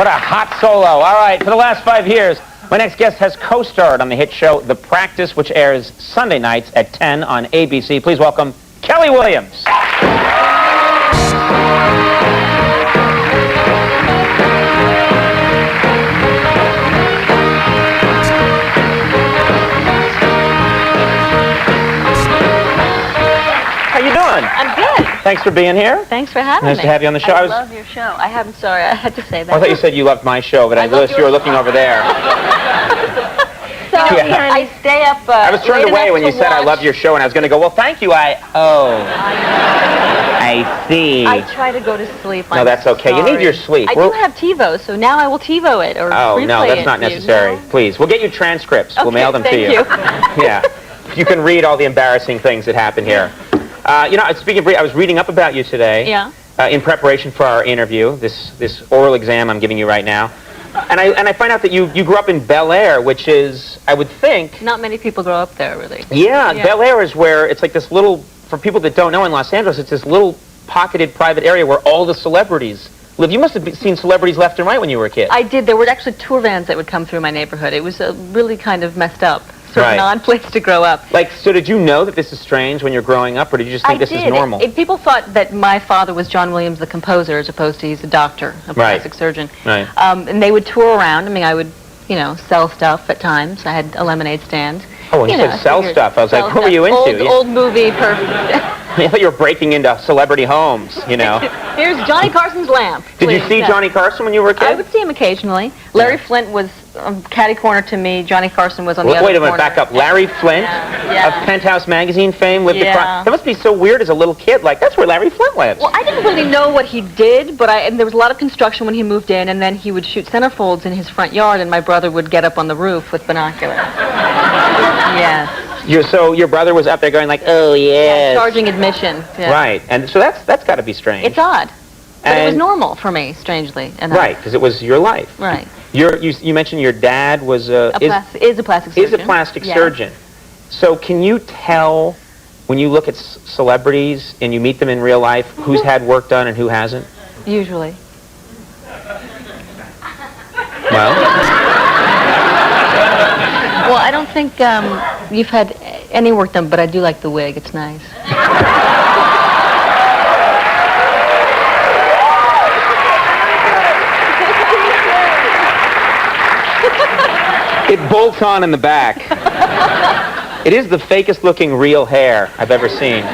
What a hot solo. All right, for the last 5 years, my next guest has co-starred on the hit show The Practice, which airs Sunday nights at 10 on ABC. Please welcome Kelli Williams. How you doing? I'm good. Thanks for being here. Thanks for having me. Nice to have you on the show. I love your show. I'm sorry, I had to say that. I thought you said you loved my show, but I noticed you were looking over there. So I stay up I was turned away when you said I love your show, and I was going to go, well, thank you. I see. I try to go to sleep. No, that's okay. You need your sleep. I do have TiVo, so now I will TiVo it or replay no, that's it not necessary. No? Please, we'll get you transcripts. Okay, we'll mail them to you. Thank you. Yeah. You can read all the embarrassing things that happen here. You know, speaking of Brien, I was reading up about you today. Yeah. In preparation for our interview, this oral exam I'm giving you right now. And I find out that you grew up in Bel Air, which is, I would think... Not many people grow up there, really. Yeah, Bel Air is where it's like this little, for people that don't know in Los Angeles, it's this little pocketed private area where all the celebrities live. You must have seen celebrities left and right when you were a kid. I did. There were actually tour vans that would come through my neighborhood. It was really kind of messed up. Sort of an odd place to grow up. Like, so did you know that this is strange when you're growing up, or did you just think this is normal? People thought that my father was John Williams, the composer, as opposed to he's a doctor, a plastic surgeon. Right. And they would tour around. I mean, I would, you know, sell stuff at times. I had a lemonade stand. Oh, when you said sell stuff, I was like, what were you into? Old movie, perfect. I thought you were breaking into celebrity homes, you know. Here's Johnny Carson's lamp. Did you see Johnny Carson when you were a kid? I would see him occasionally. Larry Flint was catty corner to me. Johnny Carson was on the other corner. Wait a minute, back up. Larry Flint of Penthouse Magazine fame lived across. That must be so weird as a little kid. Like, that's where Larry Flint lives. Well, I didn't really know what he did, but and there was a lot of construction when he moved in, and then he would shoot centerfolds in his front yard, and my brother would get up on the roof with binoculars. Yes. So your brother was up there going like, oh, yeah. Charging admission. Yeah. Right, and so that's got to be strange. It's odd. But it was normal for me, strangely enough. Right, because it was your life. Right. You mentioned your dad was is a plastic surgeon. Is a plastic surgeon. So can you tell, when you look at celebrities and you meet them in real life, who's had work done and who hasn't? Usually. Well? Well, I don't think you've had any work done, but I do like the wig. It's nice. It bolts on in the back. It is the fakest looking real hair I've ever seen.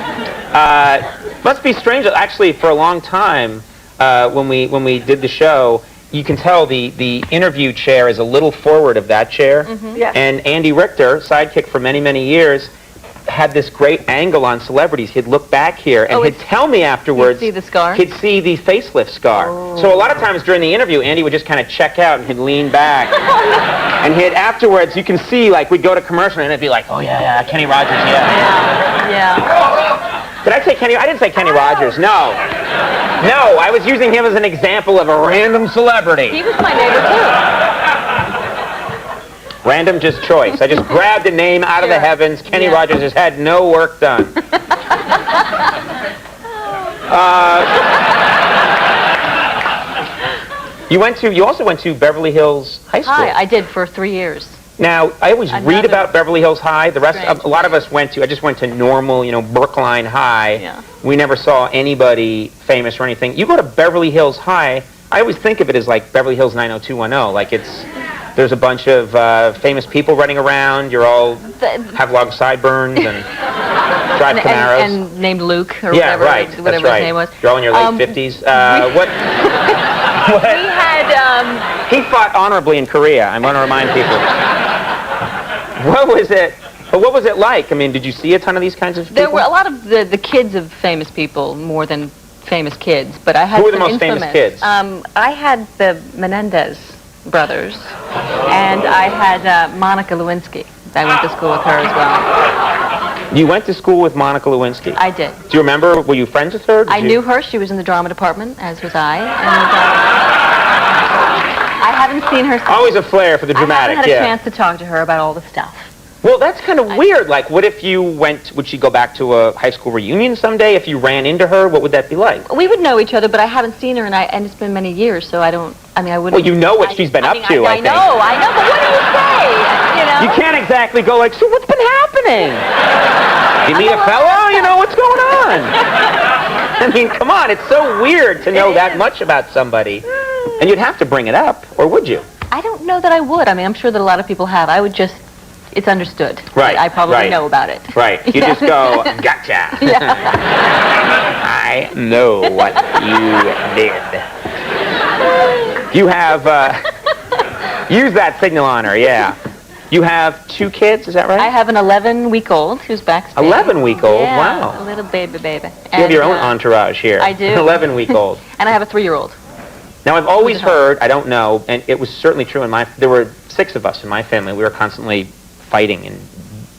Must be strange. Actually, for a long time, when we did the show, you can tell the interview chair is a little forward of that chair. Mm-hmm. Yeah. And Andy Richter, sidekick for many, many years, had this great angle on celebrities. He'd look back here and he'd tell me afterwards. He'd see the scar? He'd see the facelift scar. Oh. So a lot of times during the interview, Andy would just kind of check out and he'd lean back. And afterwards, you can see, like, we'd go to commercial and it'd be like, oh, yeah, Kenny Rogers, Yeah. Did I say Kenny? I didn't say Kenny Rogers, no. No, I was using him as an example of a random celebrity. He was my neighbor, too. Random just choice. I just grabbed a name out of the heavens. Kenny Rogers has had no work done. You also went to Beverly Hills High School. Hi, I did for 3 years. Now, I always read about Beverly Hills High. The rest, a lot of us I just went to normal, Brookline High. Yeah. We never saw anybody famous or anything. You go to Beverly Hills High, I always think of it as like Beverly Hills 90210. Like there's a bunch of famous people running around. You're all have long sideburns and drive Camaros. And named Luke or whatever his name was. You're all in your late 50s. What? We had... He fought honorably in Korea. I want to remind people. What was it? But what was it like? I mean, did you see a ton of these kinds of people? There were a lot of the kids of famous people more than famous kids, but I had Who were the most famous kids? I had the Menendez brothers, and I had Monica Lewinsky. I went to school with her as well. You went to school with Monica Lewinsky? I did. Do you remember, were you friends with her? I knew her. She was in the drama department, as was I. And I haven't seen her since. Always a flair for the dramatic, I haven't had a chance to talk to her about all the stuff. Well, that's kind of weird. Like, what if you would she go back to a high school reunion someday? If you ran into her, what would that be like? We would know each other, but I haven't seen her, and it's been many years, so I don't I mean, I wouldn't... Well, you know what she's been up to, I think. I know, but what do you say? You know? You can't exactly go like, so what's been happening? You meet a fellow, you know what's going on. I mean, come on, it's so weird to know that much about somebody. And you'd have to bring it up, or would you? I don't know that I would. I mean, I'm sure that a lot of people have. I would just... It's understood. Right. I probably know about it. Right. You just go, gotcha. Yeah. I know what you did. You have, use that signal on her, yeah. You have 2 kids, is that right? I have an 11-week-old who's backstage. 11-week-old? Yeah, Wow. a little baby. You have your own entourage here. I do. An 11-week-old. And I have a 3-year-old. Now, I've always heard, I don't know, and it was certainly true there were 6 of us in my family. We were constantly fighting and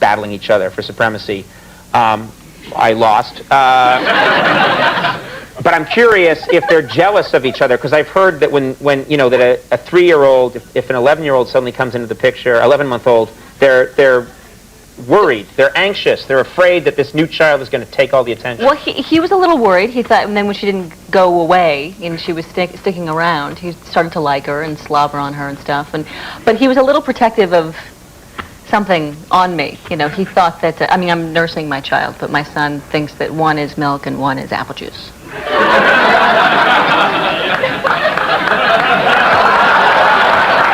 battling each other for supremacy. I lost. But I'm curious if they're jealous of each other, because I've heard that when you know, that a 3-year-old, if an 11-year-old suddenly comes into the picture, 11-month-old, they're worried, they're anxious, they're afraid that this new child is going to take all the attention. Well, he was a little worried. He thought, and then when she didn't go away and she was sticking around, he started to like her and slobber on her and stuff. But he was a little protective of something on me. You know, he thought that, I mean, I'm nursing my child, but my son thinks that one is milk and one is apple juice.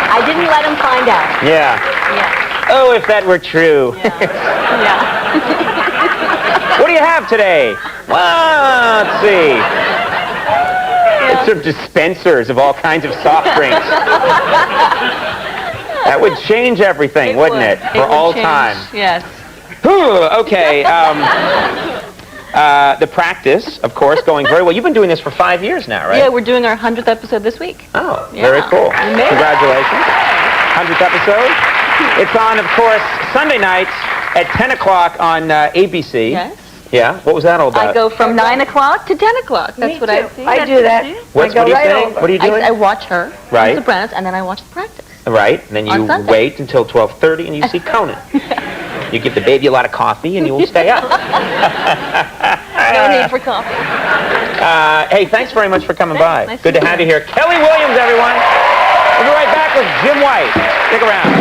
I didn't let him find out. Yeah. Oh, if that were true. Yeah. What do you have today? Well, let's see. It's sort of dispensers of all kinds of soft drinks. That would change everything, wouldn't it? For all time. Yes. Whew, okay. The practice, of course, going very well. You've been doing this for 5 years now, right? Yeah, we're doing our 100th episode this week. Oh, very cool. Congratulations. 100th episode. It's on, of course, Sunday nights at 10 o'clock on ABC. Yes. Yeah? What was that all about? I go from 9 o'clock to 10 o'clock. That's what I see. I do that. What are you saying? What are you doing? I watch her, Right. The Sopranos, and then I watch the practice. Right, and then you wait until 12:30 and you see Conan. You give the baby a lot of coffee and you will stay up. No need for coffee. Hey, thanks very much for coming by. Nice Good to have you here. Kelli Williams, everyone. We'll be right back with Jim White. Stick around.